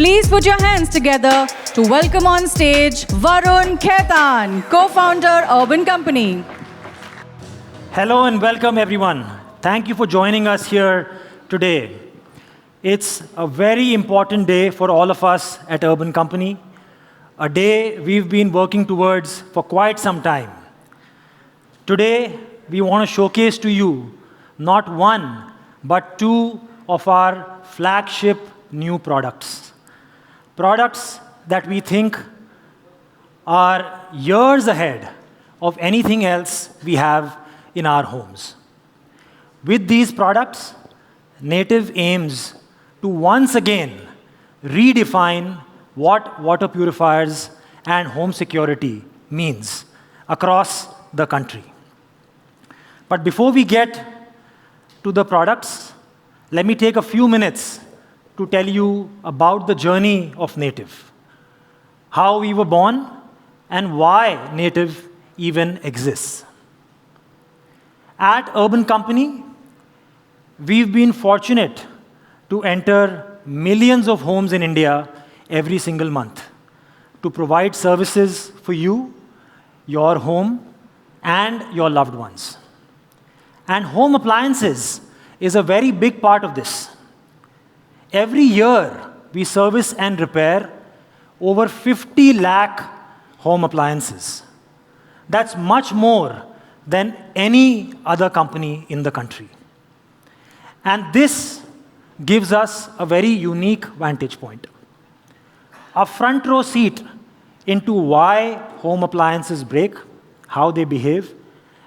Please put your hands together to welcome on stage Varun Khaitan, co-founder, Urban Company. Hello and welcome, everyone. Thank you for joining us here today. It's a very important day for all of us at Urban Company, a day we've been working towards for quite some time. Today, we want to showcase to you not one, but two of our flagship new products. Products that we think are years ahead of anything else we have in our homes. With these products, Native aims to once again redefine what water purifiers and home security means across the country. But before we get to the products, let me take a few minutes to tell you about the journey of Native, how we were born, and why Native even exists. At Urban Company, we've been fortunate to enter millions of homes in India every single month to provide services for you, your home, and your loved ones. And home appliances is a very big part of this. Every year, we service and repair over 50 lakh home appliances. That's much more than any other company in the country. And this gives us a very unique vantage point. A front row seat into why home appliances break, how they behave,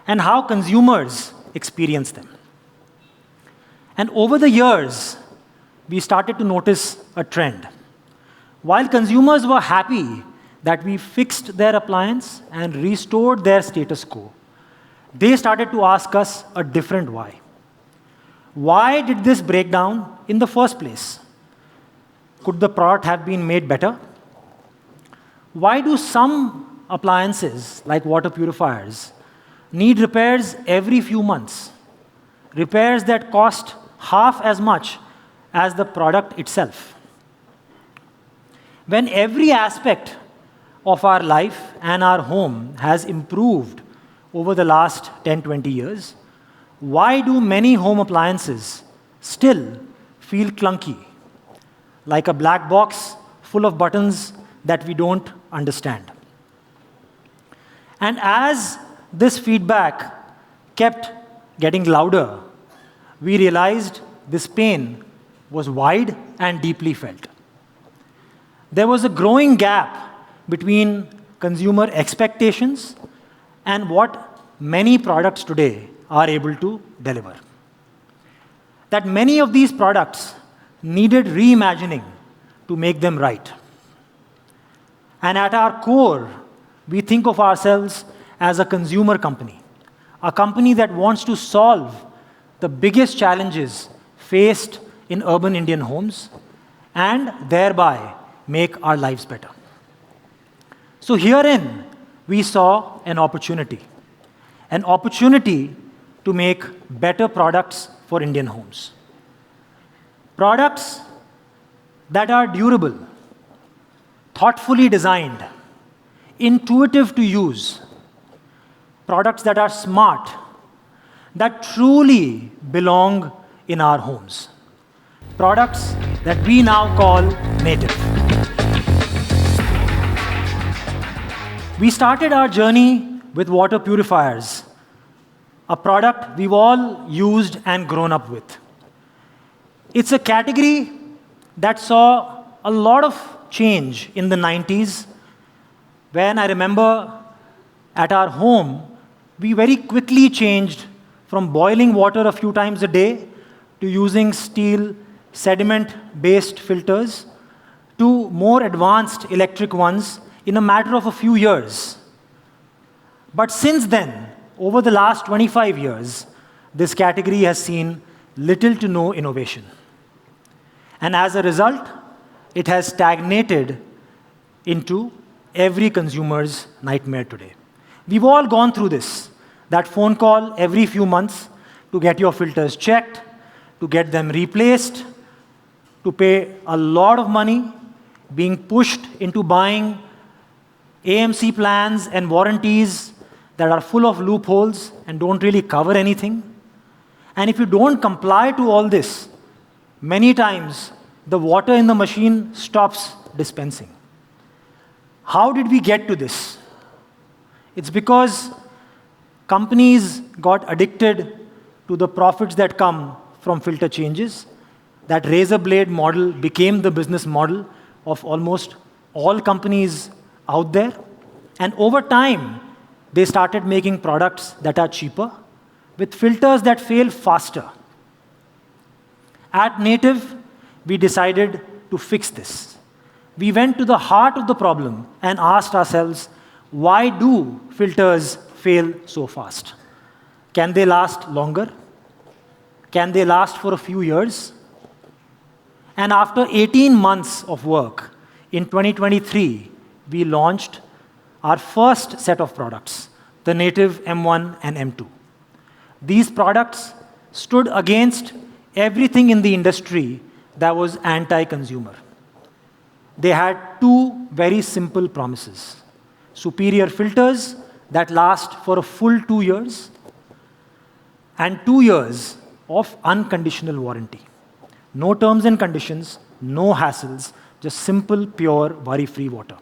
and how consumers experience them. And over the years, we started to notice a trend. While consumers were happy that we fixed their appliance and restored their status quo, they started to ask us a different why. Why did this break down in the first place? Could the product have been made better? Why do some appliances, like water purifiers, need repairs every few months? Repairs that cost half as much as the product itself. When every aspect of our life and our home has improved over the last 10-20 years, why do many home appliances still feel clunky, like a black box full of buttons that we don't understand? And as this feedback kept getting louder, we realized this pain was wide and deeply felt. There was a growing gap between consumer expectations and what many products today are able to deliver. That many of these products needed reimagining to make them right. And at our core, we think of ourselves as a consumer company, a company that wants to solve the biggest challenges faced in urban Indian homes and thereby make our lives better. So herein, we saw an opportunity to make better products for Indian homes. Products that are durable, thoughtfully designed, intuitive to use, products that are smart, that truly belong in our homes. Products that we now call Native. We started our journey with water purifiers, a product we've all used and grown up with. It's a category that saw a lot of change in the 90s, when I remember at our home, we very quickly changed from boiling water a few times a day to using steel sediment-based filters to more advanced electric ones in a matter of a few years. But since then, over the last 25 years, this category has seen little to no innovation. And as a result, it has stagnated into every consumer's nightmare today. We've all gone through this, that phone call every few months to get your filters checked, to get them replaced, to pay a lot of money, being pushed into buying AMC plans and warranties that are full of loopholes and don't really cover anything. And if you don't comply to all this, many times the water in the machine stops dispensing. How did we get to this? It's because companies got addicted to the profits that come from filter changes. That razor blade model became the business model of almost all companies out there. And over time, they started making products that are cheaper with filters that fail faster. At Native, we decided to fix this. We went to the heart of the problem and asked ourselves, why do filters fail so fast? Can they last longer? Can they last for a few years? And after 18 months of work, in 2023, we launched our first set of products, the Native M1 and M2. These products stood against everything in the industry that was anti-consumer. They had two very simple promises: superior filters that last for a full 2 years, and 2 years of unconditional warranty. No terms and conditions, no hassles, just simple, pure, worry-free water.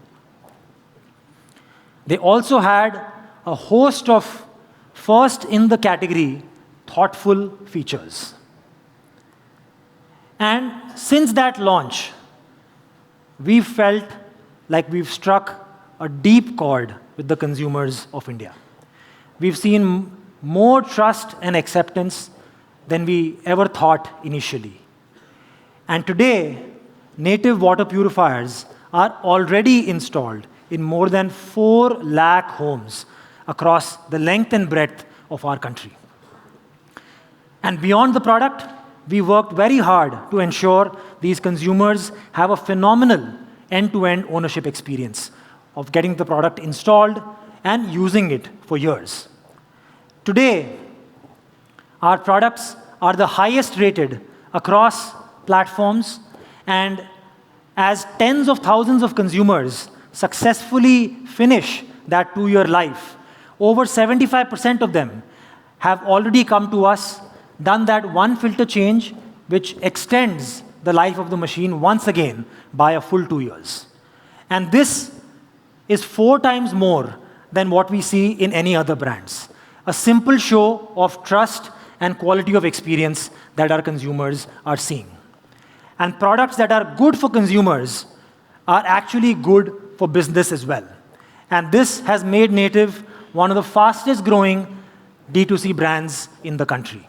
They also had a host of first-in-the-category, thoughtful features. And since that launch, we've felt like we've struck a deep chord with the consumers of India. We've seen more trust and acceptance than we ever thought initially. And today, Native water purifiers are already installed in more than 4 lakh homes across the length and breadth of our country. And beyond the product, we worked very hard to ensure these consumers have a phenomenal end-to-end ownership experience of getting the product installed and using it for years. Today, our products are the highest rated across platforms, and as tens of thousands of consumers successfully finish that 2-year life, over 75% of them have already come to us, done that one filter change, which extends the life of the machine once again by a full 2 years. And this is 4 times more than what we see in any other brands. A simple show of trust and quality of experience that our consumers are seeing. And products that are good for consumers are actually good for business as well. And this has made Native one of the fastest growing D2C brands in the country.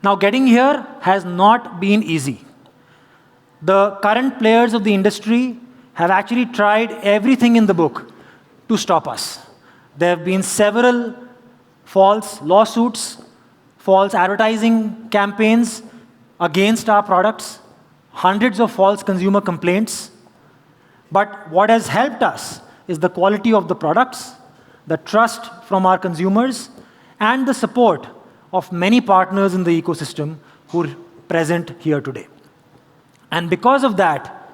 Now, getting here has not been easy. The current players of the industry have actually tried everything in the book to stop us. There have been several false lawsuits, false advertising campaigns against our products, hundreds of false consumer complaints. But what has helped us is the quality of the products, the trust from our consumers, and the support of many partners in the ecosystem who are present here today. And because of that,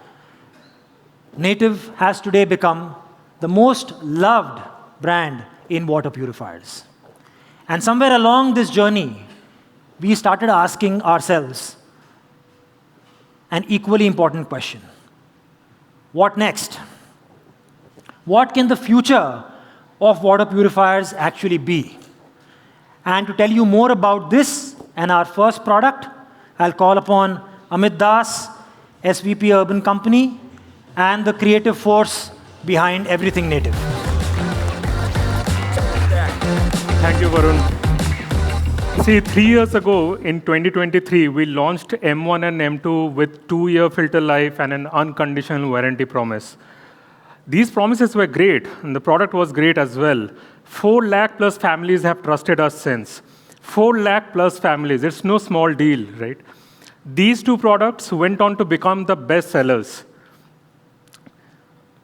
Native has today become the most loved brand in water purifiers. And somewhere along this journey, we started asking ourselves an equally important question. What next? What can the future of water purifiers actually be? And to tell you more about this and our first product, I'll call upon Amit Das, SVP Urban Company, and the creative force behind everything Native. Thank you, Varun. See, 3 years ago, in 2023, we launched M1 and M2 with 2-year filter life and an unconditional warranty promise. These promises were great, and the product was great as well. 4 lakh plus families have trusted us since. 4 lakh plus families, it's no small deal, right? These 2 products went on to become the best sellers.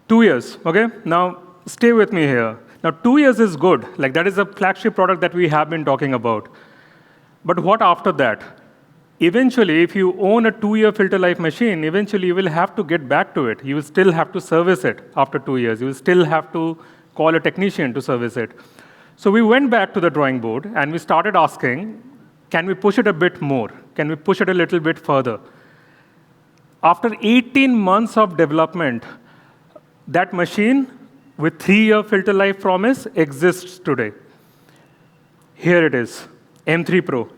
2 years, okay? Now, stay with me here. Now, 2 years is good. Like, that is a flagship product that we have been talking about. But what after that? Eventually, if you own a 2-year filter life machine, eventually you will have to get back to it. You will still have to service it after 2 years. You will still have to call a technician to service it. So we went back to the drawing board and we started asking, can we push it a bit more? Can we push it a little bit further? After 18 months of development, that machine with 3-year filter life promise exists today. Here it is, M3 Pro.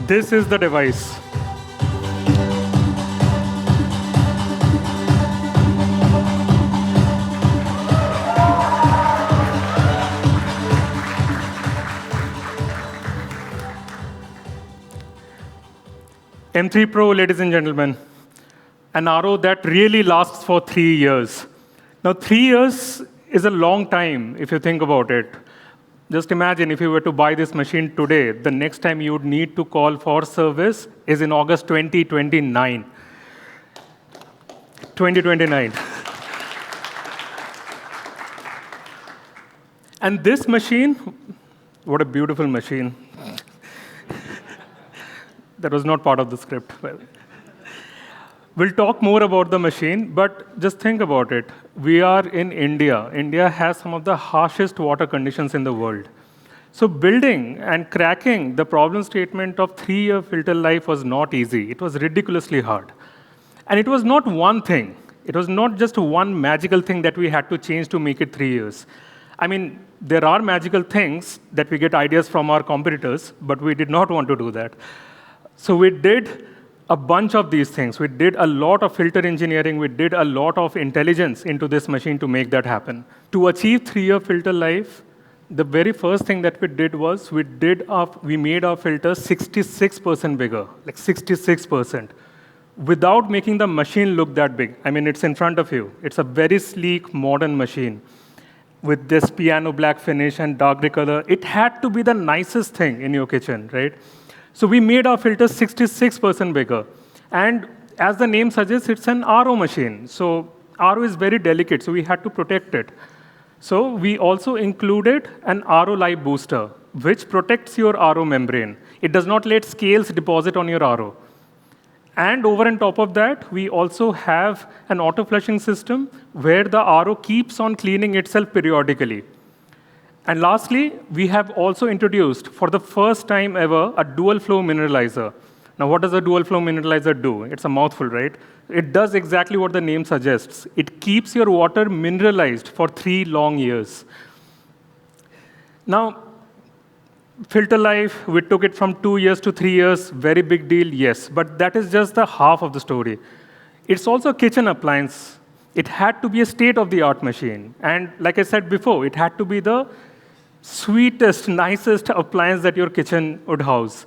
This is the device. M3 Pro, ladies and gentlemen, an RO that really lasts for 3 years. Now, 3 years is a long time if you think about it. Just imagine if you were to buy this machine today, the next time you would need to call for service is in August 2029. 2029. And this machine, what a beautiful machine. That was not part of the script. Well, we'll talk more about the machine, but just think about it. We are in India. India has some of the harshest water conditions in the world. So building and cracking the problem statement of 3-year filter life was not easy. It was ridiculously hard. And it was not one thing. It was not just one magical thing that we had to change to make it 3 years. I mean, there are magical things that we get ideas from our competitors, but we did not want to do that. So we did a bunch of these things. We did a lot of filter engineering. We did a lot of intelligence into this machine to make that happen. To achieve 3-year filter life, the very first thing that we did was we made our filters 66% bigger, like 66%, without making the machine look that big. I mean, it's in front of you. It's a very sleek, modern machine with this piano black finish and dark gray color. It had to be the nicest thing in your kitchen, right? So we made our filters 66% bigger. And as the name suggests, it's an RO machine. So RO is very delicate, so we had to protect it. So we also included an RO live booster, which protects your RO membrane. It does not let scales deposit on your RO. And over on top of that, we also have an auto-flushing system where the RO keeps on cleaning itself periodically. And lastly, we have also introduced, for the first time ever, a dual-flow mineralizer. Now, what does a dual-flow mineralizer do? It's a mouthful, right? It does exactly what the name suggests. It keeps your water mineralized for 3 long years. Now, filter life, we took it from 2 years to 3 years. Very big deal, yes. But that is just the half of the story. It's also a kitchen appliance. It had to be a state-of-the-art machine. And like I said before, it had to be the sweetest, nicest appliance that your kitchen would house.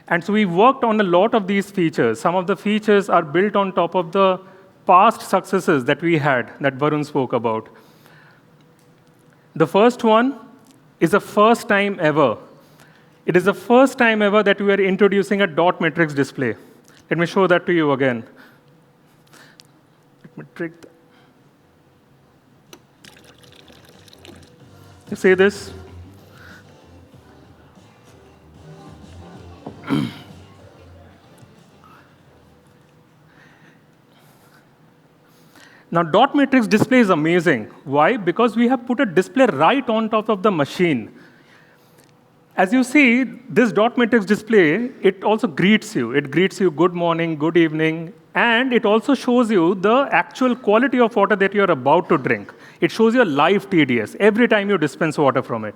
And so we worked on a lot of these features. Some of the features are built on top of the past successes that we had, that Varun spoke about. The first one is the first time ever. It is the first time ever that we are introducing a dot matrix display. Let me show that to you again. Let me trick that. You see this? Now, dot matrix display is amazing. Why? Because we have put a display right on top of the machine. As you see, this dot matrix display, it also greets you. It greets you good morning, good evening, and it also shows you the actual quality of water that you're about to drink. It shows you a live TDS every time you dispense water from it.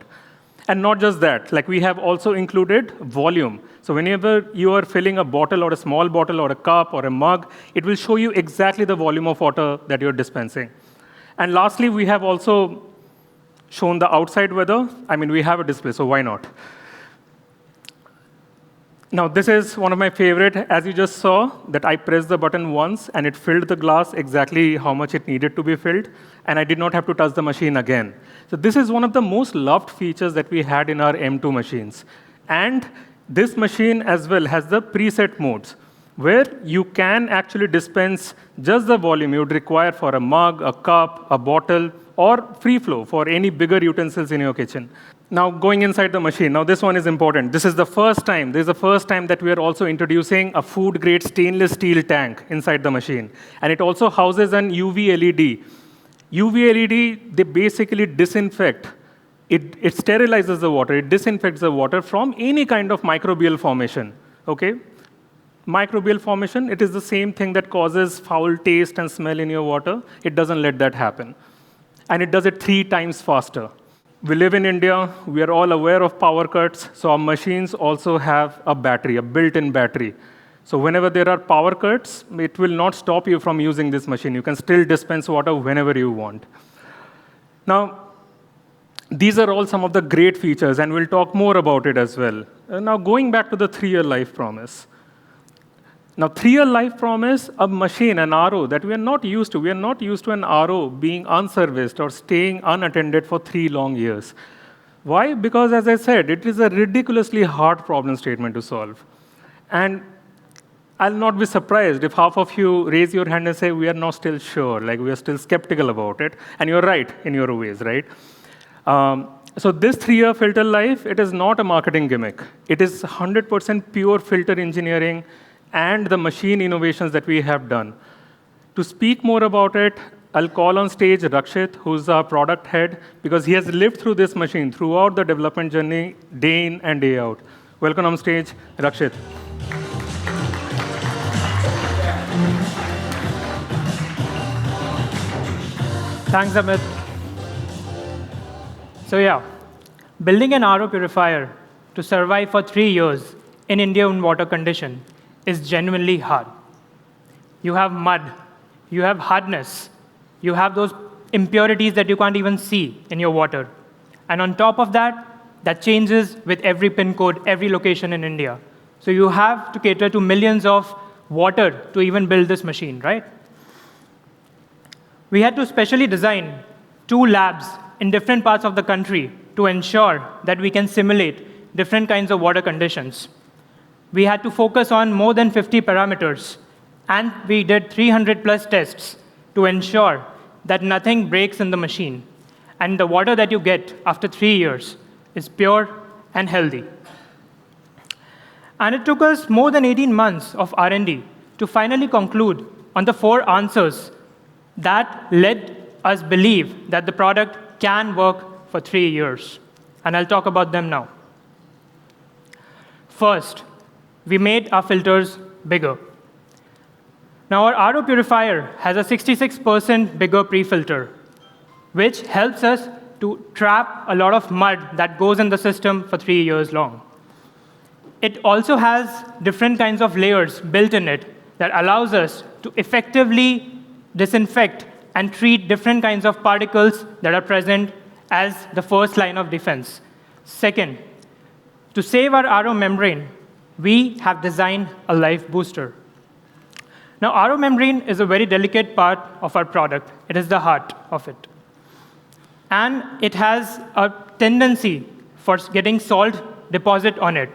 And not just that, like we have also included volume. So whenever you are filling a bottle or a small bottle or a cup or a mug, it will show you exactly the volume of water that you're dispensing. And lastly, we have also shown the outside weather. I mean, we have a display, so why not? Now, this is one of my favorite. As you just saw, that I pressed the button once, and it filled the glass exactly how much it needed to be filled, and I did not have to touch the machine again. So this is one of the most loved features that we had in our M2 machines. And this machine as well has the preset modes, where you can actually dispense just the volume you would require for a mug, a cup, a bottle, or free flow for any bigger utensils in your kitchen. Now, going inside the machine. Now, this one is important. This is the first time that we are also introducing a food-grade stainless steel tank inside the machine. And it also houses an UV LED. UV LED, they basically disinfect. It sterilizes the water. It disinfects the water from any kind of microbial formation. Okay? Microbial formation, it is the same thing that causes foul taste and smell in your water. It doesn't let that happen. And it does it 3 times faster. We live in India. We are all aware of power cuts. So our machines also have a battery, a built-in battery. So whenever there are power cuts, it will not stop you from using this machine. You can still dispense water whenever you want. Now, these are all some of the great features, and we'll talk more about it as well. Now, going back to the 3-year life promise. Now, 3-year life promise, a machine, an RO, that we are not used to. We are not used to an RO being unserviced or staying unattended for 3 long years. Why? Because, as I said, it is a ridiculously hard problem statement to solve. And I'll not be surprised if half of you raise your hand and say, we are not still sure, like we are still skeptical about it. And you're right in your ways, right? So this 3-year filter life, it is not a marketing gimmick. It is 100% pure filter engineering and the machine innovations that we have done. To speak more about it, I'll call on stage Rakshit, who's our product head, because he has lived through this machine throughout the development journey, day in and day out. Welcome on stage, Rakshit. Thanks, Amit. So yeah, building an RO purifier to survive for 3 years in Indian water condition is genuinely hard. You have mud, you have hardness, you have those impurities that you can't even see in your water. And on top of that, that changes with every pin code, every location in India. So you have to cater to millions of water to even build this machine, right? We had to specially design 2 labs in different parts of the country to ensure that we can simulate different kinds of water conditions. We had to focus on more than 50 parameters, and we did 300+ tests to ensure that nothing breaks in the machine, and the water that you get after 3 years is pure and healthy. And it took us more than 18 months of R&D to finally conclude on the 4 answers that led us believe that the product can work for 3 years. And I'll talk about them now. First, we made our filters bigger. Now, our RO purifier has a 66% bigger pre-filter, which helps us to trap a lot of mud that goes in the system for 3 years long. It also has different kinds of layers built in it that allows us to effectively disinfect and treat different kinds of particles that are present as the first line of defense. Second, to save our RO membrane, we have designed a life booster. Now, RO membrane is a very delicate part of our product. It is the heart of it. And it has a tendency for getting salt deposit on it.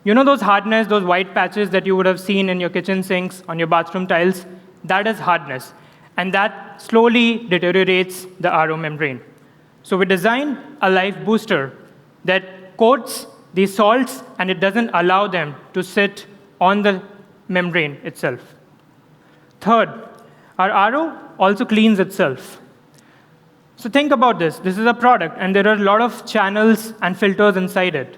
You know those hardness, those white patches that you would have seen in your kitchen sinks, on your bathroom tiles? That is hardness. And that slowly deteriorates the RO membrane. So we designed a life booster that coats these salts, and it doesn't allow them to sit on the membrane itself. Third, our RO also cleans itself. So think about this. This is a product, and there are a lot of channels and filters inside it.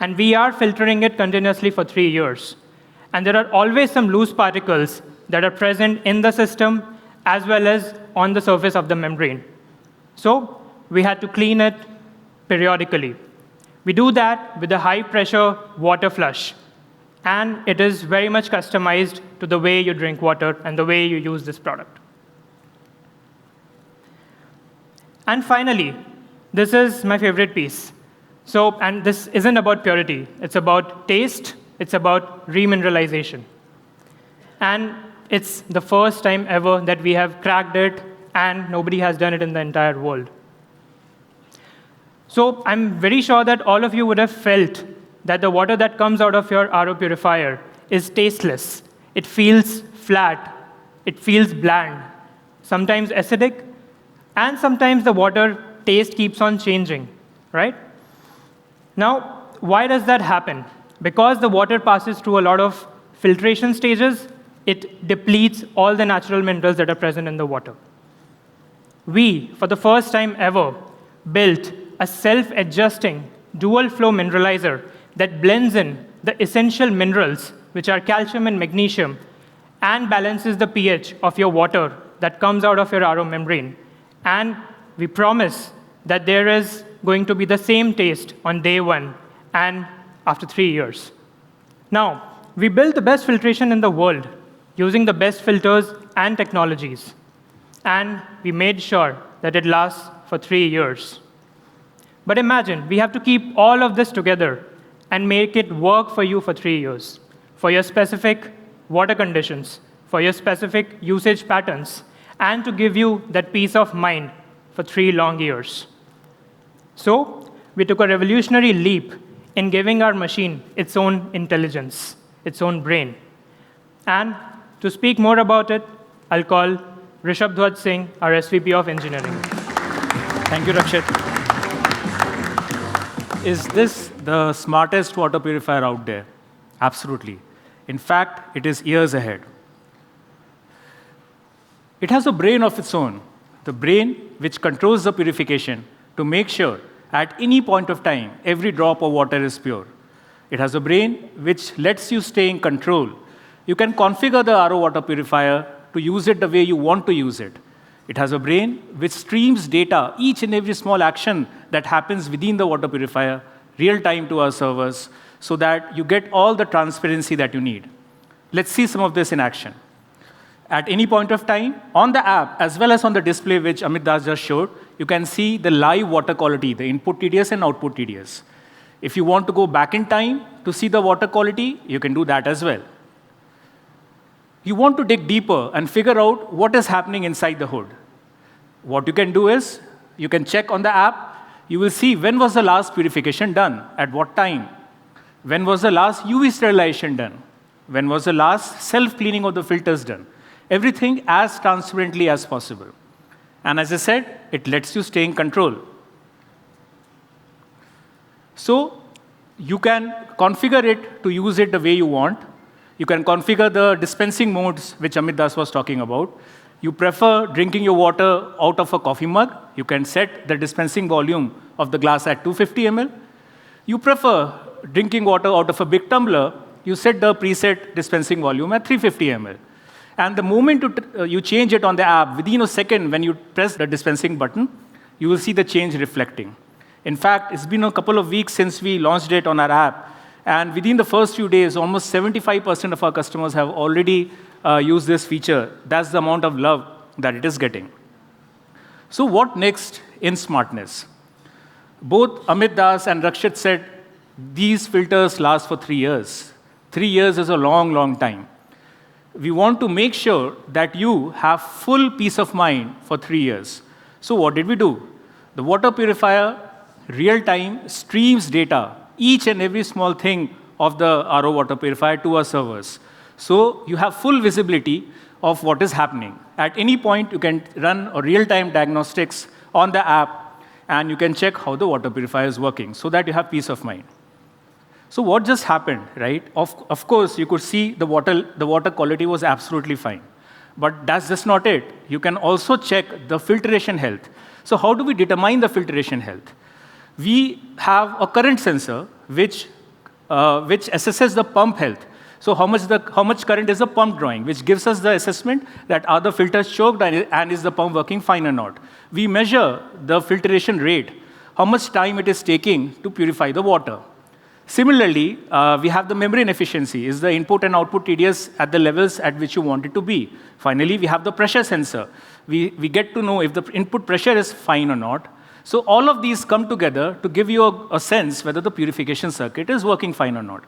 And we are filtering it continuously for 3 years. And there are always some loose particles that are present in the system as well as on the surface of the membrane. So we had to clean it periodically. We do that with a high-pressure water flush. And it is very much customized to the way you drink water and the way you use this product. And finally, this is my favorite piece. And this isn't about purity. It's about taste. It's about remineralization. And it's the first time ever that we have cracked it, and nobody has done it in the entire world. So I'm very sure that all of you would have felt that the water that comes out of your RO purifier is tasteless. It feels flat. It feels bland, sometimes acidic, and sometimes the water taste keeps on changing, right? Now, why does that happen? Because the water passes through a lot of filtration stages, it depletes all the natural minerals that are present in the water. We, for the first time ever, built a self-adjusting dual-flow mineralizer that blends in the essential minerals, which are calcium and magnesium, and balances the pH of your water that comes out of your RO membrane. And we promise that there is going to be the same taste on day 1 and after 3 years. Now, we built the best filtration in the world using the best filters and technologies. And we made sure that it lasts for 3 years. But imagine, we have to keep all of this together and make it work for you for 3 years, for your specific water conditions, for your specific usage patterns, and to give you that peace of mind for 3 long years. So we took a revolutionary leap in giving our machine its own intelligence, its own brain. And to speak more about it, I'll call Rishabh Singh, our SVP of Engineering. Thank you, Rakshit. Is this the smartest water purifier out there? Absolutely. In fact, it is years ahead. It has a brain of its own, the brain which controls the purification to make sure at any point of time, every drop of water is pure. It has a brain which lets you stay in control. You can configure the RO water purifier to use it the way you want to use it. It has a brain which streams data, each and every small action that happens within the water purifier, real time to our servers, so that you get all the transparency that you need. Let's see some of this in action. At any point of time, on the app, as well as on the display which Amit Das just showed, you can see the live water quality, the input TDS and output TDS. If you want to go back in time to see the water quality, you can do that as well. You want to dig deeper and figure out what is happening inside the hood. What you can do is, you can check on the app, you will see when was the last purification done, at what time. When was the last UV sterilization done? When was the last self-cleaning of the filters done? Everything as transparently as possible. And as I said, it lets you stay in control. So you can configure it to use it the way you want. You can configure the dispensing modes, which Amit Das was talking about. You prefer drinking your water out of a coffee mug. You can set the dispensing volume of the glass at 250 ml. You prefer drinking water out of a big tumbler. You set the preset dispensing volume at 350 ml. And the moment you change it on the app, within a second, when you press the dispensing button, you will see the change reflecting. In fact, it's been a couple of weeks since we launched it on our app, and within the first few days, almost 75% of our customers have already used this feature. That's the amount of love that it is getting. So what next in smartness? Both Amit Das and Rakshit said these filters last for 3 years. 3 years is a long, long time. We want to make sure that you have full peace of mind for 3 years. So what did we do? The water purifier, real-time, streams data, each and every small thing of the RO water purifier to our servers. So you have full visibility of what is happening. At any point, you can run a real-time diagnostics on the app, and you can check how the water purifier is working so that you have peace of mind. So what just happened, right? Of course, you could see the water quality was absolutely fine. But that's just not it. You can also check the filtration health. So how do we determine the filtration health? We have a current sensor which assesses the pump health. So how much current is the pump drawing, which gives us the assessment that are the filters choked and is the pump working fine or not. We measure the filtration rate, how much time it is taking to purify the water. Similarly, we have the membrane efficiency. Is the input and output TDS at the levels at which you want it to be? Finally, we have the pressure sensor. We get to know if the input pressure is fine or not. So all of these come together to give you a sense whether the purification circuit is working fine or not.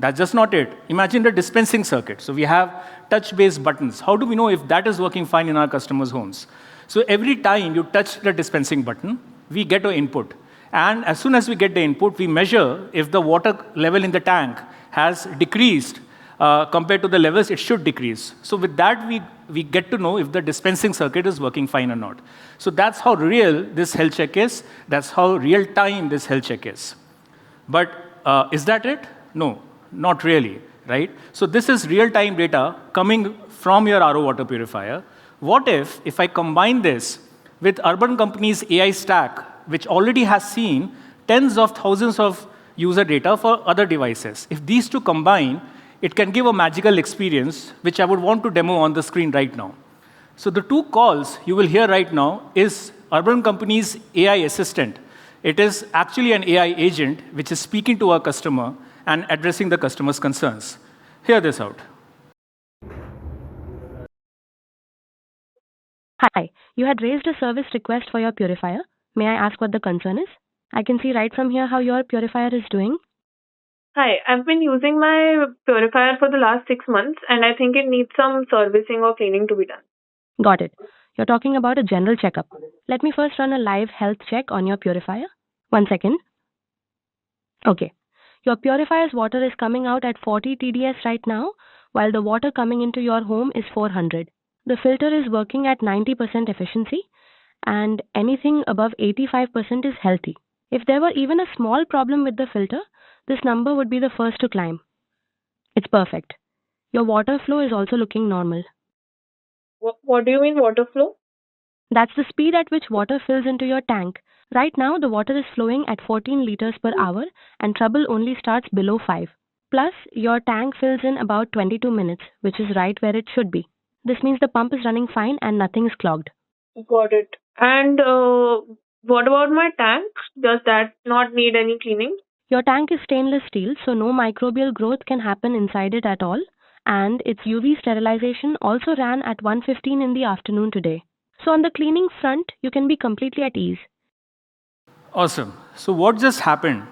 That's just not it. Imagine the dispensing circuit. So we have touch-based buttons. How do we know if that is working fine in our customers' homes? So every time you touch the dispensing button, we get an input. And as soon as we get the input, we measure if the water level in the tank has decreased compared to the levels it should decrease. So with that, we get to know if the dispensing circuit is working fine or not. So that's how real this health check is. That's how real-time this health check is. But is that it? No, not really, right? So this is real-time data coming from your RO water purifier. What if I combine this with Urban Company's AI stack, which already has seen tens of thousands of user data for other devices? If these two combine, it can give a magical experience, which I would want to demo on the screen right now. So the two calls you will hear right now is Urban Company's AI assistant. It is actually an AI agent which is speaking to our customer and addressing the customer's concerns. Hear this out. Hi, you had raised a service request for your purifier. May I ask what the concern is? I can see right from here how your purifier is doing. Hi, I've been using my purifier for the last 6 months and I think it needs some servicing or cleaning to be done. Got it. You're talking about a general checkup. Let me first run a live health check on your purifier. 1 second. Okay. Your purifier's water is coming out at 40 TDS right now, while the water coming into your home is 400. The filter is working at 90% efficiency, and anything above 85% is healthy. If there were even a small problem with the filter, this number would be the first to climb. It's perfect. Your water flow is also looking normal. What do you mean water flow? That's the speed at which water fills into your tank. Right now, the water is flowing at 14 liters per hour, and trouble only starts below 5. Plus, your tank fills in about 22 minutes, which is right where it should be. This means the pump is running fine and nothing is clogged. Got it. And what about my tank? Does that not need any cleaning? Your tank is stainless steel, so no microbial growth can happen inside it at all. And its UV sterilization also ran at 1:15 in the afternoon today. So on the cleaning front, you can be completely at ease. Awesome. So what just happened?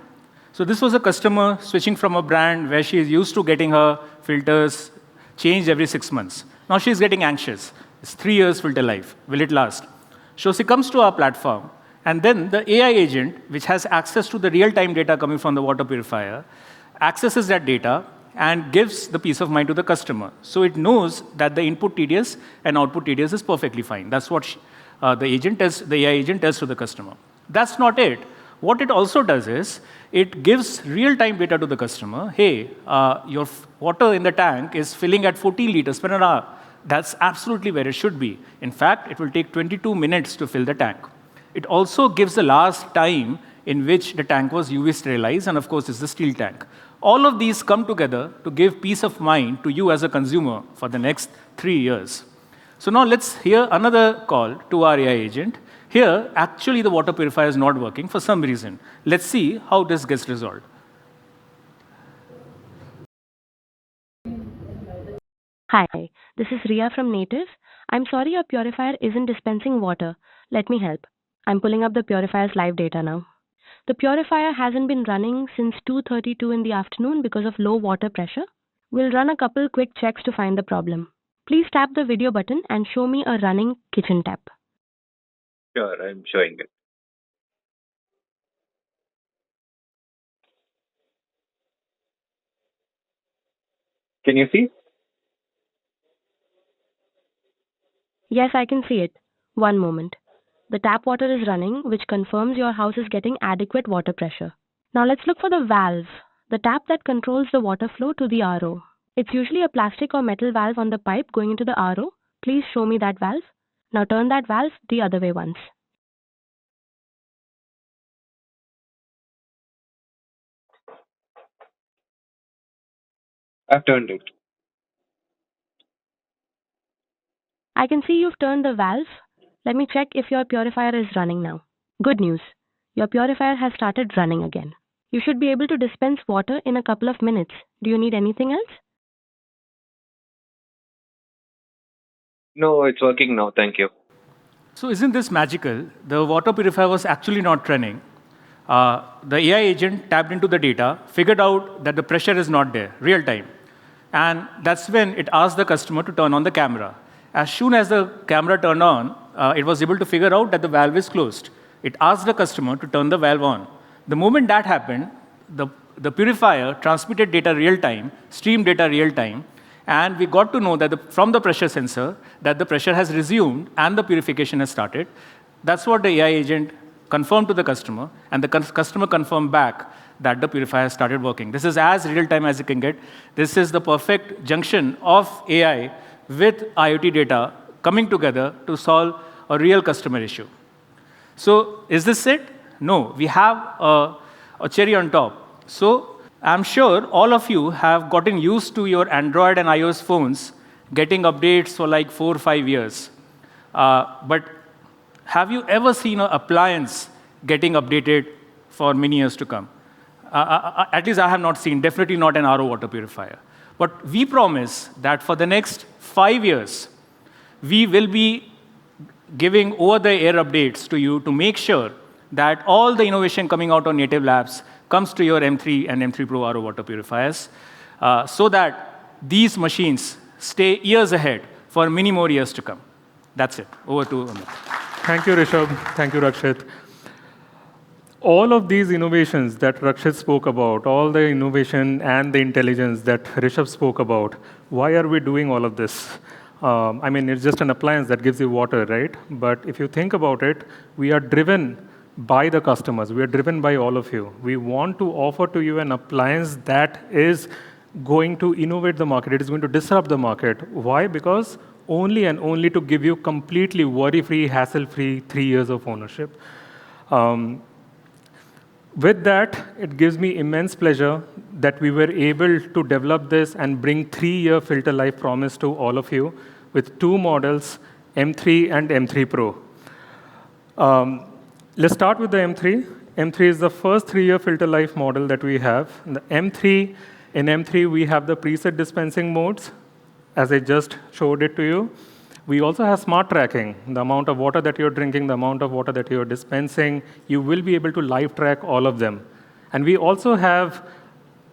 So this was a customer switching from a brand where she is used to getting her filters changed every 6 months. Now she's getting anxious. It's 3 years filter life. Will it last? So she comes to our platform, and then the AI agent, which has access to the real-time data coming from the water purifier, accesses that data and gives the peace of mind to the customer. So it knows that the input TDS and output TDS is perfectly fine. That's what the AI agent tells to the customer. That's not it. What it also does is, it gives real-time data to the customer. Hey, your water in the tank is filling at 14 liters per hour. That's absolutely where it should be. In fact, it will take 22 minutes to fill the tank. It also gives the last time in which the tank was UV sterilized, and of course, it's the steel tank. All of these come together to give peace of mind to you as a consumer for the next 3 years. So now let's hear another call to our AI agent. Here, actually, the water purifier is not working for some reason. Let's see how this gets resolved. Hi, this is Ria from Native. I'm sorry your purifier isn't dispensing water. Let me help. I'm pulling up the purifier's live data now. The purifier hasn't been running since 2:32 in the afternoon because of low water pressure. We'll run a couple quick checks to find the problem. Please tap the video button and show me a running kitchen tap. Sure, I'm showing it. Can you see? Yes, I can see it. One moment. The tap water is running, which confirms your house is getting adequate water pressure. Now let's look for the valve, the tap that controls the water flow to the RO. It's usually a plastic or metal valve on the pipe going into the RO. Please show me that valve. Now turn that valve the other way once. I've turned it. I can see you've turned the valve. Let me check if your purifier is running now. Good news. Your purifier has started running again. You should be able to dispense water in a couple of minutes. Do you need anything else? No, it's working now. Thank you. So isn't this magical? The water purifier was actually not running. The AI agent tapped into the data, figured out that the pressure is not there, real time. And that's when it asked the customer to turn on the camera. As soon as the camera turned on, it was able to figure out that the valve is closed. It asked the customer to turn the valve on. The moment that happened, the purifier transmitted data real time, streamed data real time, and we got to know that from the pressure sensor that the pressure has resumed and the purification has started. That's what the AI agent confirmed to the customer, and the customer confirmed back that the purifier has started working. This is as real time as you can get. This is the perfect junction of AI with IoT data coming together to solve a real customer issue. So is this it? No, we have a cherry on top. So I'm sure all of you have gotten used to your Android and iOS phones getting updates for like 4 or 5 years. But have you ever seen an appliance getting updated for many years to come? At least I have not seen, definitely not an RO water purifier. But we promise that for the next 5 years, we will be giving over-the-air updates to you to make sure that all the innovation coming out on Native Labs comes to your M3 and M3 Pro RO water purifiers, so that these machines stay years ahead for many more years to come. That's it. Over to Amit. Thank you, Rishabh. Thank you, Rakshit. All of these innovations that Rakshit spoke about, all the innovation and the intelligence that Rishabh spoke about, why are we doing all of this? I mean, it's just an appliance that gives you water, right? But if you think about it, we are driven by the customers. We are driven by all of you. We want to offer to you an appliance that is going to innovate the market. It is going to disrupt the market. Why? Because only and only to give you completely worry-free, hassle-free 3 years of ownership. With that, it gives me immense pleasure that we were able to develop this and bring 3-year filter life promise to all of you with 2 models, M3 and M3 Pro. Let's start with the M3. M3 is the first 3-year filter life model that we have. In M3, we have the preset dispensing modes, as I just showed it to you. We also have smart tracking, the amount of water that you're drinking, the amount of water that you're dispensing. You will be able to live track all of them. And we also have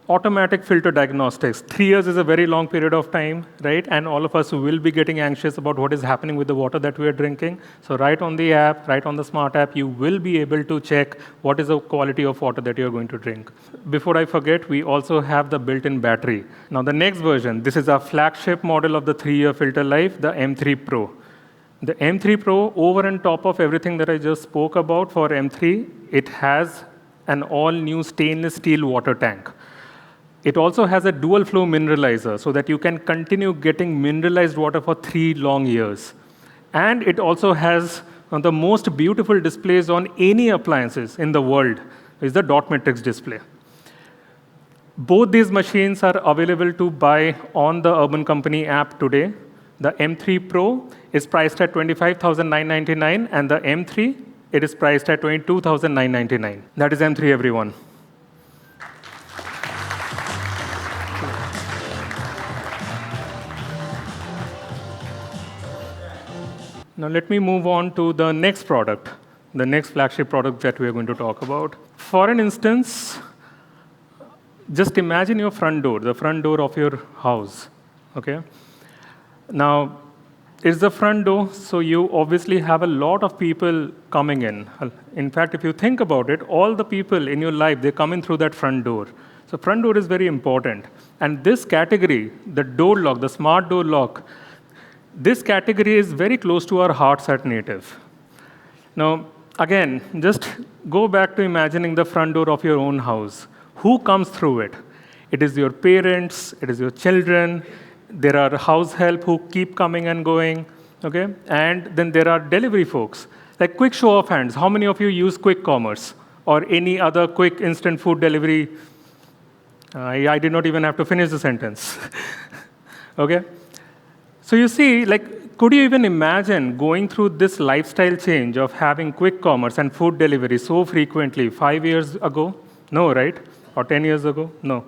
automatic filter diagnostics. 3 years is a very long period of time, right? And all of us will be getting anxious about what is happening with the water that we are drinking. So right on the app, right on the smart app, you will be able to check what is the quality of water that you're going to drink. Before I forget, we also have the built-in battery. Now the next version, this is our flagship model of the 3-year filter life, the M3 Pro. The M3 Pro, over and top of everything that I just spoke about for M3, it has an all-new stainless steel water tank. It also has a dual flow mineralizer so that you can continue getting mineralized water for 3 long years. And it also has one of the most beautiful displays on any appliances in the world is the dot matrix display. Both these machines are available to buy on the Urban Company app today. The M3 Pro is priced at $25,999, and the M3, it is priced at $22,999. That is M3, everyone. Now let me move on to the next product, the next flagship product that we are going to talk about. For an instance, just imagine your front door, the front door of your house, okay? Now, it's the front door, so you obviously have a lot of people coming in. In fact, if you think about it, all the people in your life, they come in through that front door. So front door is very important. And this category, the door lock, the smart door lock, this category is very close to our hearts at Native. Now, again, just go back to imagining the front door of your own house. Who comes through it? It is your parents, it is your children, there are house help who keep coming and going, okay? And then there are delivery folks. Like quick show of hands, how many of you use quick commerce or any other quick instant food delivery? I did not even have to finish the sentence, okay? So you see, like, could you even imagine going through this lifestyle change of having quick commerce and food delivery so frequently 5 years ago? No, right? Or 10 years ago? No.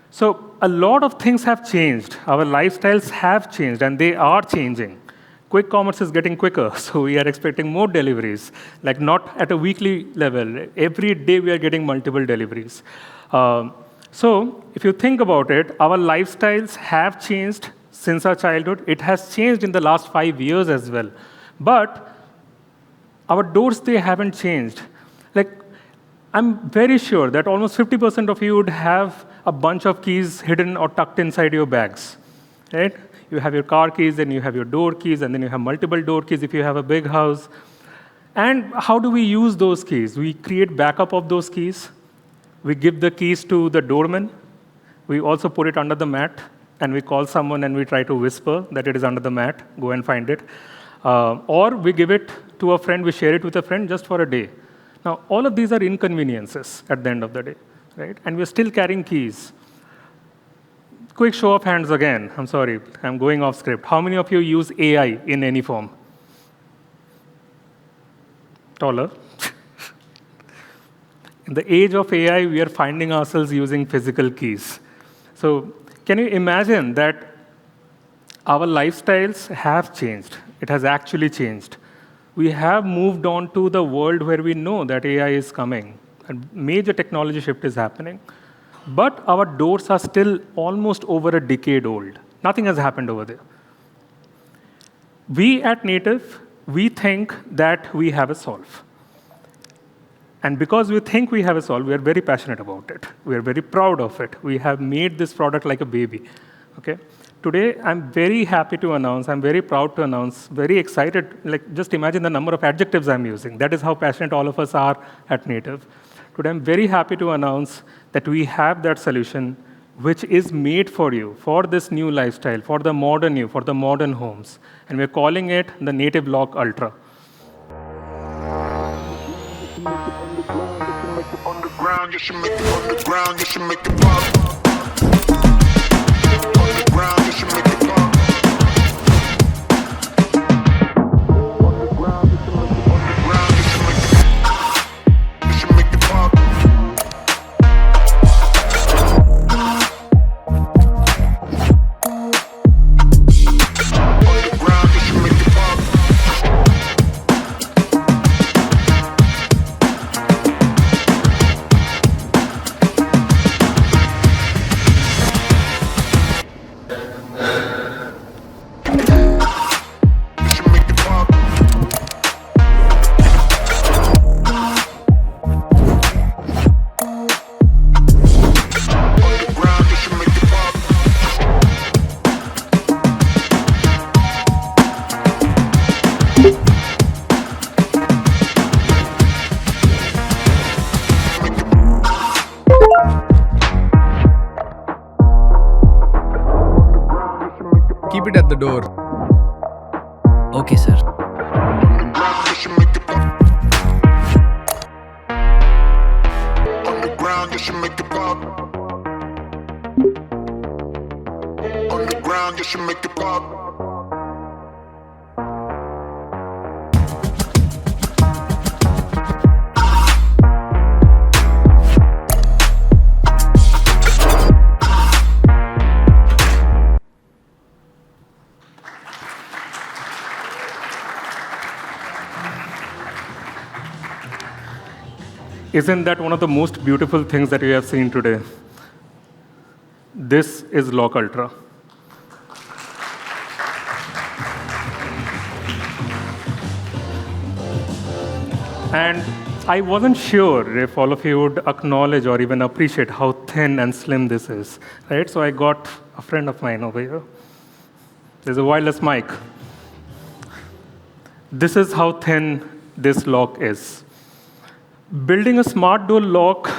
So a lot of things have changed. Our lifestyles have changed, and they are changing. Quick commerce is getting quicker, so we are expecting more deliveries, like not at a weekly level. Every day we are getting multiple deliveries. So if you think about it, our lifestyles have changed since our childhood. It has changed in the last 5 years as well. But our doors, they haven't changed. Like, I'm very sure that almost 50% of you would have a bunch of keys hidden or tucked inside your bags, right? You have your car keys, then you have your door keys, and then you have multiple door keys if you have a big house. And how do we use those keys? We create backup of those keys. We give the keys to the doorman. We also put it under the mat, and we call someone and we try to whisper that it is under the mat, go and find it. Or we give it to a friend, we share it with a friend just for a day. Now, all of these are inconveniences at the end of the day, right? And we're still carrying keys. Quick show of hands again. I'm sorry, I'm going off script. How many of you use AI in any form? Taller. In the age of AI, we are finding ourselves using physical keys. So can you imagine that our lifestyles have changed? It has actually changed. We have moved on to the world where we know that AI is coming. A major technology shift is happening. But our doors are still almost over a decade old. Nothing has happened over there. We at Native, we think that we have a solve. And because we think we have a solve, we are very passionate about it. We are very proud of it. We have made this product like a baby. Okay? Today, I'm very happy to announce, I'm very proud to announce, very excited. Like, just imagine the number of adjectives I'm using. That is how passionate all of us are at Native. Today, I'm very happy to announce that we have that solution which is made for you, for this new lifestyle, for the modern you, for the modern homes. And we're calling it the Native Lock Ultra. On the ground, you should make it on the ground, you should make it pop. On the ground, you should make it pop. On the ground, you should make it, on the ground, you should make it. You should make it pop. On the ground, you should make it pop. at the door. Okay, sir. On the ground, you should make it pop. On the ground, you should make it pop. On the ground, you should make it pop. Isn't that one of the most beautiful things that we have seen today? This is Lock Ultra. And I wasn't sure if all of you would acknowledge or even appreciate how thin and slim this is, right? So I got a friend of mine over here. There's a wireless mic. This is how thin this lock is. Building a smart door lock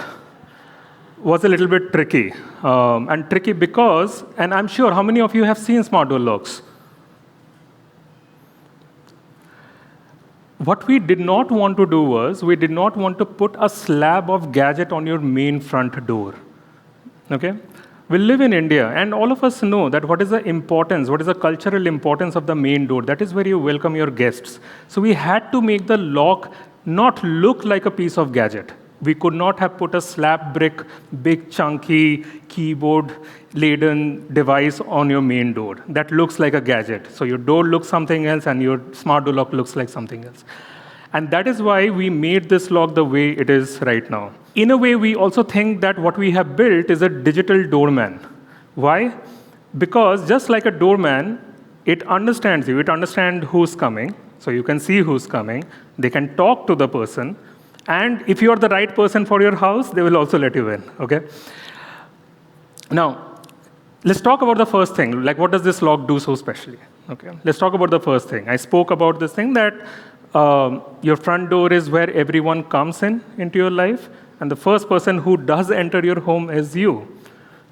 was a little bit tricky. And tricky because, and I'm sure, how many of you have seen smart door locks? What we did not want to do was, we did not want to put a slab of gadget on your main front door. Okay? We live in India, and all of us know that what is the importance, what is the cultural importance of the main door. That is where you welcome your guests. So we had to make the lock not look like a piece of gadget. We could not have put a slab brick, big chunky keyboard-laden device on your main door. That looks like a gadget. So your door looks something else, and your smart door lock looks like something else. And that is why we made this lock the way it is right now. In a way, we also think that what we have built is a digital doorman. Why? Because just like a doorman, it understands you. It understands who's coming. So you can see who's coming. They can talk to the person. And if you're the right person for your house, they will also let you in, okay? Now, let's talk about the first thing. Like, what does this lock do so specially? Okay, let's talk about the first thing. I spoke about this thing that your front door is where everyone comes into your life, and the first person who does enter your home is you,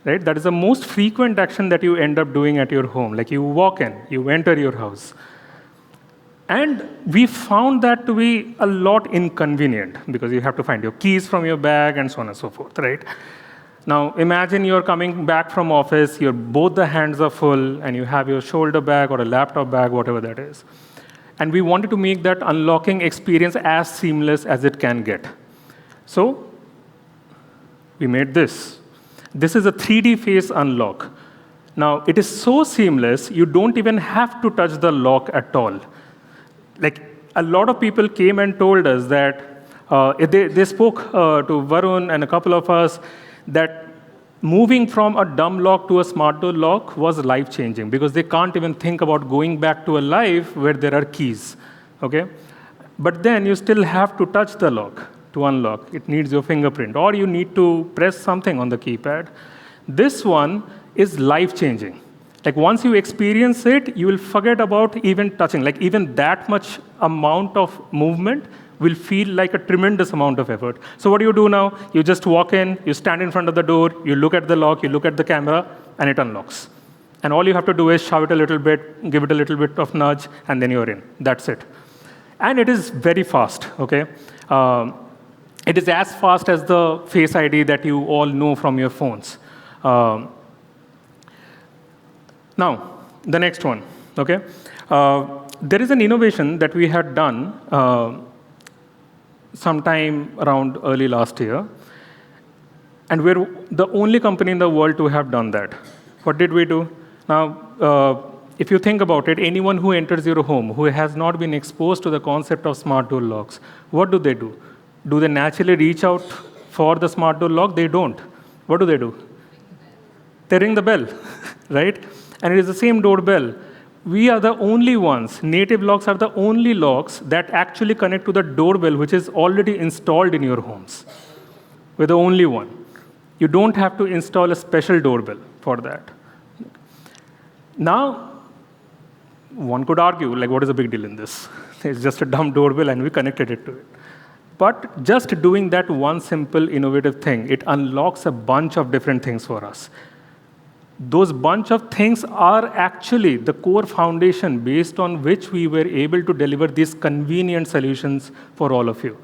right? That is the most frequent action that you end up doing at your home. Like, you walk in, you enter your house. And we found that to be a lot inconvenient because you have to find your keys from your bag and so on and so forth, right? Now, imagine you're coming back from office, both the hands are full, and you have your shoulder bag or a laptop bag, whatever that is. And we wanted to make that unlocking experience as seamless as it can get. So we made this. This is a 3D face unlock. Now, it is so seamless, you don't even have to touch the lock at all. Like, a lot of people came and told us that they spoke to Varun and a couple of us that moving from a dumb lock to a smart door lock was life-changing because they can't even think about going back to a life where there are keys, okay? But then you still have to touch the lock to unlock. It needs your fingerprint, or you need to press something on the keypad. This one is life-changing. Like, once you experience it, you will forget about even touching. Like, even that much amount of movement will feel like a tremendous amount of effort. So what do you do now? You just walk in, you stand in front of the door, you look at the lock, you look at the camera, and it unlocks. And all you have to do is shove it a little bit, give it a little bit of nudge, and then you're in. That's it. And it is very fast, okay? It is as fast as the Face ID that you all know from your phones. Now, the next one, okay? There is an innovation that we had done sometime around early last year, and we're the only company in the world to have done that. What did we do? Now, if you think about it, anyone who enters your home who has not been exposed to the concept of smart door locks, what do? Do they naturally reach out for the smart door lock? They don't. What do? They ring the bell, right? And it is the same doorbell. We are the only ones, native locks are the only locks that actually connect to the doorbell, which is already installed in your homes. We're the only one. You don't have to install a special doorbell for that. Now, one could argue, like, what is the big deal in this? It's just a dumb doorbell, and we connected it to it. But just doing that one simple, innovative thing, it unlocks a bunch of different things for us. Those bunch of things are actually the core foundation based on which we were able to deliver these convenient solutions for all of you.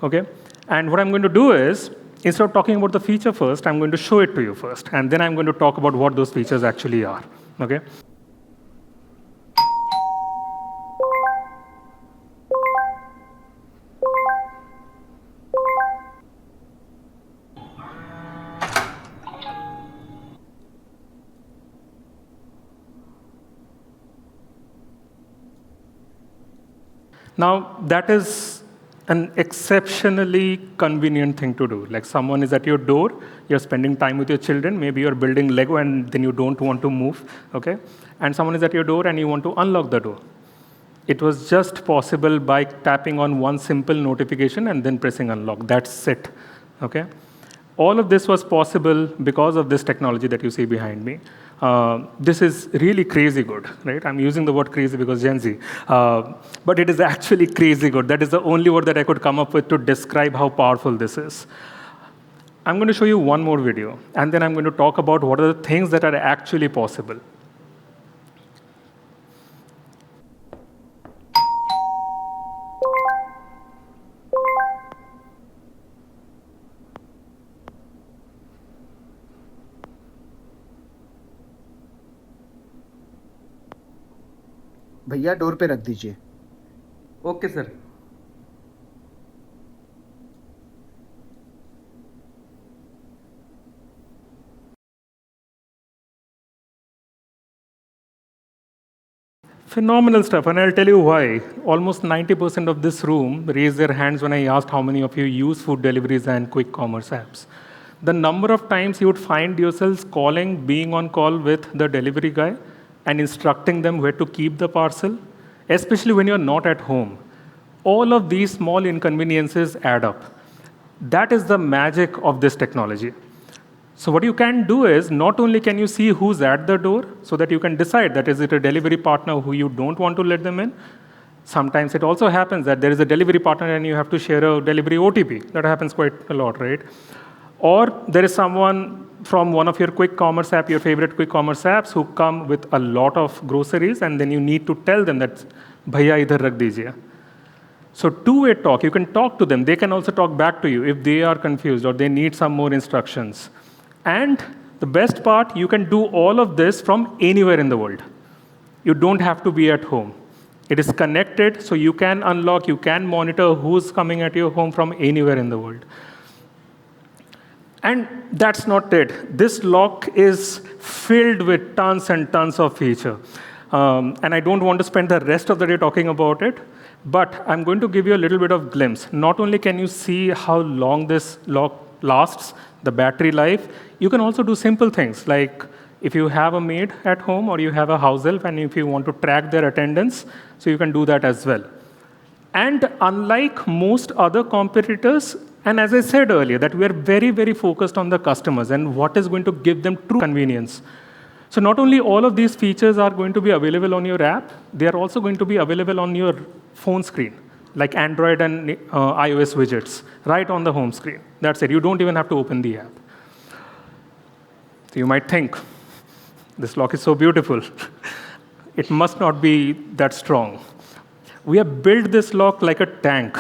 Okay? And what I'm going to do is, instead of talking about the feature first, I'm going to show it to you first, and then I'm going to talk about what those features actually are. Okay? Now, that is an exceptionally convenient thing to do. Like someone is at your door, you're spending time with your children, maybe you're building Lego and then you don't want to move, okay? And someone is at your door and you want to unlock the door. It was just possible by tapping on one simple notification and then pressing unlock. That's it, okay? All of this was possible because of this technology that you see behind me. This is really crazy good, right? I'm using the word crazy because Gen Z. But it is actually crazy good. That is the only word that I could come up with to describe how powerful this is. I'm going to show you one more video, and then I'm going to talk about what are the things that are actually possible. भैया door पे रख दीजिए। Okay sir. Phenomenal stuff, and I'll tell you why. Almost 90% of this room raised their hands when I asked how many of you use food deliveries and quick commerce apps. The number of times you would find yourselves calling, being on call with the delivery guy, and instructing them where to keep the parcel, especially when you're not at home. All of these small inconveniences add up. That is the magic of this technology. So what you can do is, not only can you see who's at the door, so that you can decide that is it a delivery partner who you don't want to let them in. Sometimes it also happens that there is a delivery partner and you have to share a delivery OTP. That happens quite a lot, right? Or there is someone from one of your quick commerce app, your favorite quick commerce apps, who come with a lot of groceries, and then you need to tell them that, bhaiya idhar rakh dijiye. So two-way talk, you can talk to them. They can also talk back to you if they are confused or they need some more instructions. And the best part, you can do all of this from anywhere in the world. You don't have to be at home. It is connected, so you can unlock, you can monitor who's coming at your home from anywhere in the world. And that's not it. This lock is filled with tons and tons of feature. And I don't want to spend the rest of the day talking about it, but I'm going to give you a little bit of glimpse. Not only can you see how long this lock lasts, the battery life, you can also do simple things like if you have a maid at home or you have a house help and if you want to track their attendance, so you can do that as well. And unlike most other competitors, and as I said earlier, that we are very, very focused on the customers and what is going to give them true convenience. So not only all of these features are going to be available on your app, they are also going to be available on your phone screen, like Android and iOS widgets, right on the home screen. That's it. You don't even have to open the app. So you might think, this lock is so beautiful. It must not be that strong. We have built this lock like a tank.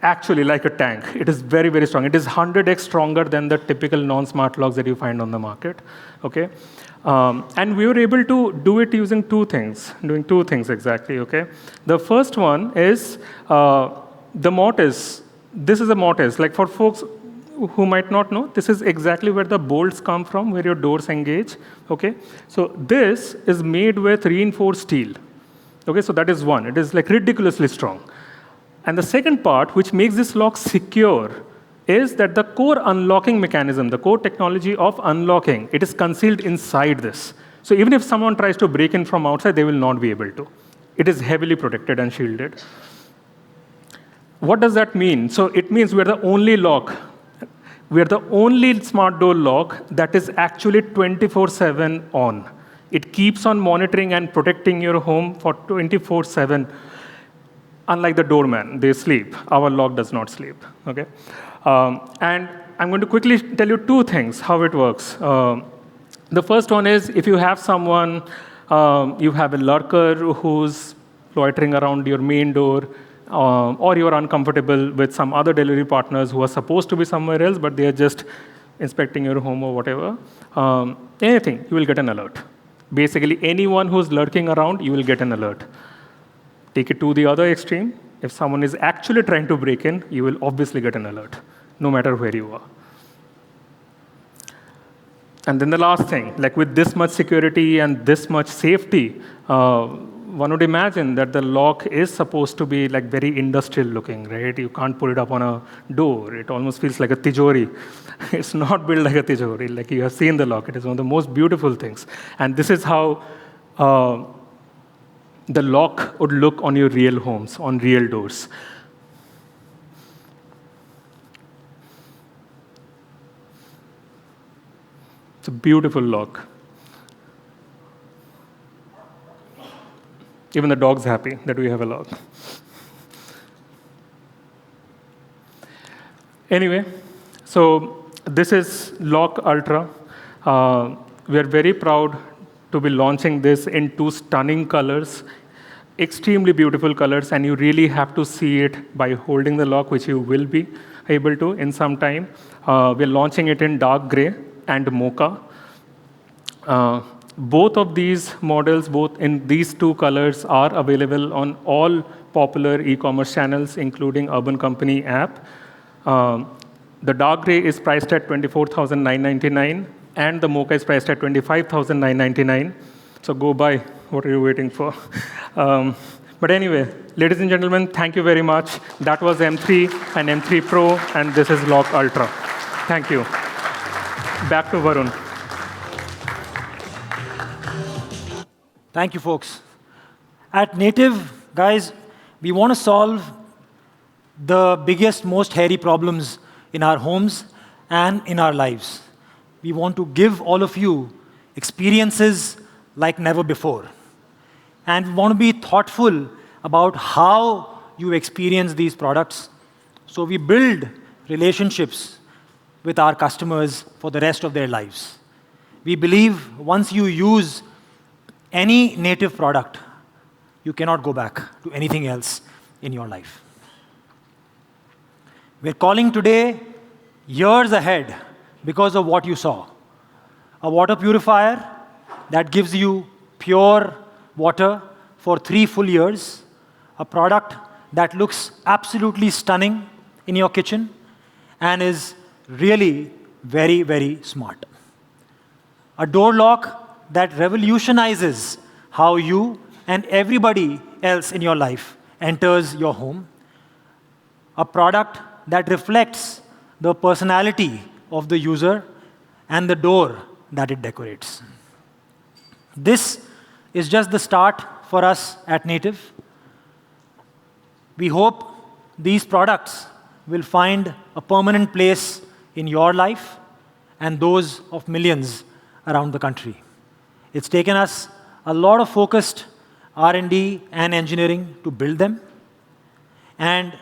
Actually, like a tank. It is very, very strong. It is 100x stronger than the typical non-smart locks that you find on the market. Okay? And we were able to do it using doing two things exactly. Okay? The first one is the mortise. This is a mortise. Like for folks who might not know, this is exactly where the bolts come from, where your doors engage. Okay? So this is made with reinforced steel. Okay? So that is one. It is like ridiculously strong. And the second part, which makes this lock secure, is that the core unlocking mechanism, the core technology of unlocking, it is concealed inside this. So even if someone tries to break in from outside, they will not be able to. It is heavily protected and shielded. What does that mean? So it means we are the only lock, we are the only smart door lock that is actually 24/7 on. It keeps on monitoring and protecting your home for 24/7. Unlike the doorman, they sleep. Our lock does not sleep. Okay? And I'm going to quickly tell you two things, how it works. The first one is if you have someone, you have a lurker who's loitering around your main door, or you're uncomfortable with some other delivery partners who are supposed to be somewhere else, but they are just inspecting your home or whatever, anything, you will get an alert. Basically, anyone who's lurking around, you will get an alert. Take it to the other extreme. If someone is actually trying to break in, you will obviously get an alert, no matter where you are. And then the last thing, like with this much security and this much safety, one would imagine that the lock is supposed to be like very industrial looking, right? You can't put it up on a door. It almost feels like a tijori. It's not built like a tijori. Like you have seen the lock. It is one of the most beautiful things. And this is how the lock would look on your real homes, on real doors. It's a beautiful lock. Even the dog's happy that we have a lock. Anyway, so this is Lock Ultra. We are very proud to be launching this in two stunning colors, extremely beautiful colors, and you really have to see it by holding the lock, which you will be able to in some time. We're launching it in dark gray and mocha. Both of these models, both in these two colors, are available on all popular e-commerce channels, including Urban Company app. The dark gray is priced at $24,999, and the mocha is priced at $25,999. So go buy. What are you waiting for? But anyway, ladies and gentlemen, thank you very much. That was M3 and M3 Pro, and this is Lock Ultra. Thank you. Back to Varun. Thank you, folks. At Native, guys, we want to solve the biggest, most hairy problems in our homes and in our lives. We want to give all of you experiences like never before. And we want to be thoughtful about how you experience these products. So we build relationships with our customers for the rest of their lives. We believe once you use any Native product, you cannot go back to anything else in your life. We're calling today years ahead because of what you saw. A water purifier that gives you pure water for 3 full years, a product that looks absolutely stunning in your kitchen and is really very, very smart. A door lock that revolutionizes how you and everybody else in your life enters your home. A product that reflects the personality of the user and the door that it decorates. This is just the start for us at Native. We hope these products will find a permanent place in your life and those of millions around the country. It's taken us a lot of focused R&D and engineering to build them, and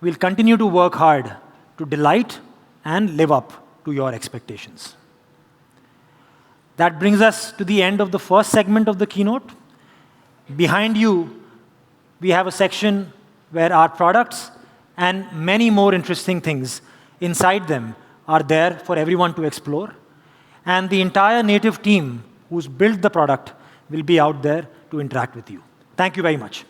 we'll continue to work hard to delight and live up to your expectations. That brings us to the end of the first segment of the keynote. Behind you, we have a section where our products and many more interesting things inside them are there for everyone to explore. And the entire Native team who's built the product will be out there to interact with you. Thank you very much.